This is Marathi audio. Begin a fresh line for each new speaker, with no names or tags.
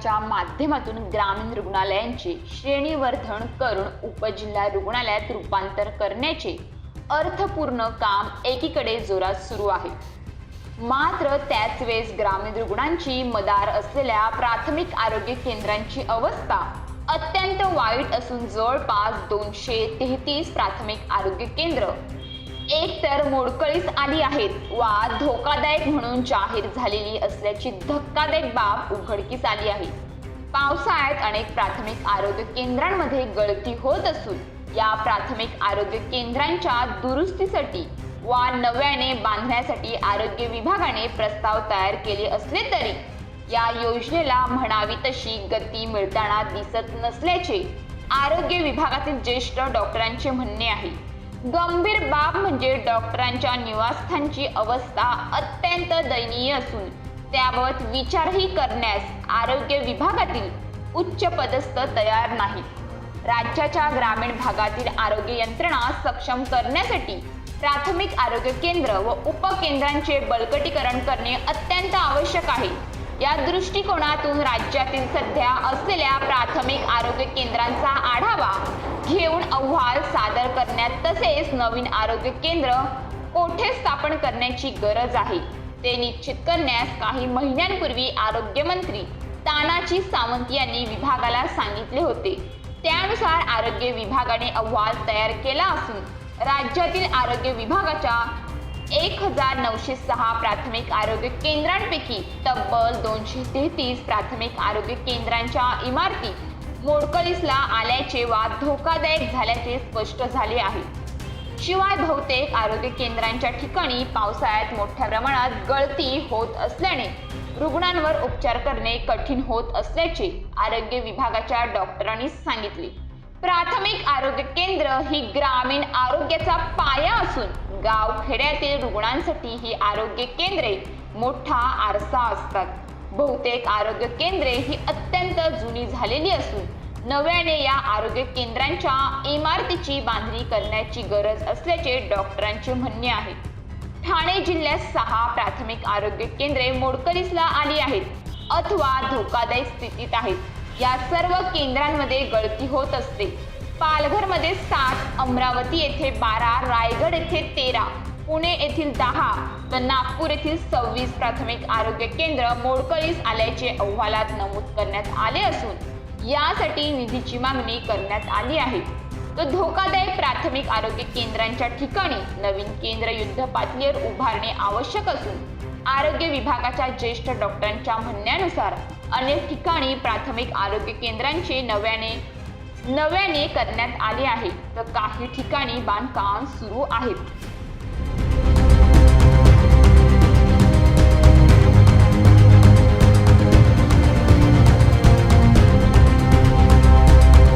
विभागाच्या माध्यमातून ग्रामीण रुग्णालयांचे श्रेणीवर्धन करून उपजिल्हा रुग्णालयात रूपांतर करण्याचे अर्थपूर्ण काम एकीकडे जोरात सुरू आहे. मात्र त्याच वेळेस ग्रामीण रुग्णांची मदार असलेल्या प्राथमिक आरोग्य केंद्रांची अवस्था अत्यंत वाईट असून जवळपास 233 प्राथमिक आरोग्य केंद्र एकतर मोडकळीस आली आहेत वा धोकादायक म्हणून जाहीर झालेली असल्याची धक्कादायक बाब उघडकीस आली आहे. पावसाळ्यात अनेक प्राथमिक आरोग्य केंद्रांमध्ये गळती होत असून या प्राथमिक आरोग्य केंद्रांच्या दुरुस्तीसाठी वा नव्याने बांधण्यासाठी आरोग्य विभागाने प्रस्ताव तयार केले असले तरी या योजनेला म्हणावी तशी गती मिळताना दिसत नसल्याचे आरोग्य विभागातील ज्येष्ठ डॉक्टरांचे म्हणणे आहे. गंभीर बाब म्हणजे डॉक्टरांच्या निवासस्थानची अवस्था अत्यंत दयनीय असून त्याबाबत विचारही करण्यास आरोग्य विभागातील उच्च पदस्थ तयार नाहीत. राज्याच्या ग्रामीण भागातील आरोग्य यंत्रणा सक्षम करण्यासाठी प्राथमिक आरोग्य केंद्र व उपकेंद्रांचे बळकटीकरण करणे अत्यंत आवश्यक आहे. या दृष्टिकोनातून राज्यातील सध्या असलेल्या प्राथमिक आरोग्य केंद्रांचा आढावा घेऊन अहवाल सादर करण्यात तसेच नवीन आरोग्य केंद्र कोठे स्थापन करण्याची गरज आहे ते निश्चित करण्यास काही महिन्यांपूर्वी आरोग्यमंत्री तानाजी सावंत यांनी विभागाला सांगितले होते. त्यानुसार आरोग्य विभागाने अहवाल तयार केला असून राज्यातील आरोग्य विभागाच्या 1906 प्राथमिक आरोग्य केंद्रांपैकी तब्बल 233 प्राथमिक आरोग्य केंद्रांच्या इमारती मोडकळीसला आल्याचे वा धोकादायक झाल्याचे स्पष्ट झाले आहे. शिवाय बहुतेक आरोग्य केंद्रांच्या ठिकाणी पावसाळ्यात मोठ्या प्रमाणात गळती होत असल्याने रुग्णांवर उपचार करणे कठीण होत असल्याचे आरोग्य विभागाच्या डॉक्टरांनी सांगितले. प्राथमिक आरोग्य केंद्र ही ग्रामीण आरोग्याचा पाया असून गाव खेड्यातील रुग्णांसाठी ही आरोग्य केंद्रे मोठा आरसा असतात. बहुतेक आरोग्य केंद्रे ही अत्यंत जुनी झालेली असून नव्याने या आरोग्य केंद्रांच्या इमारतीची बांधणी करण्याची गरज असल्याचे डॉक्टरांचे म्हणणे आहे. ठाणे जिल्ह्यात 6 प्राथमिक आरोग्य केंद्रे मोडकळीसला आली आहेत अथवा धोकादायक स्थितीत आहेत. या सर्व केंद्रांमध्ये गळती होत असते. पालघरमध्ये 7, अमरावती येथे 12, रायगड येथे 13, पुणे येथील 10 तर नागपूर येथील 26 प्राथमिक आरोग्य केंद्र मोडकळीस आल्याचे अहवालात नमूद करण्यात आले असून यासाठी निधीची मागणी करण्यात आली आहे. तर धोकादायक प्राथमिक आरोग्य केंद्रांच्या ठिकाणी नवीन केंद्र युद्ध पातळीवर उभारणे आवश्यक असून आरोग्य विभागाच्या ज्येष्ठ डॉक्टरांच्या म्हणण्यानुसार अनेक ठिकाणी प्राथमिक आरोग्य केंद्रांचे नव्याने करण्यात आले आहे तर काही ठिकाणी बांधकाम सुरू आहेत.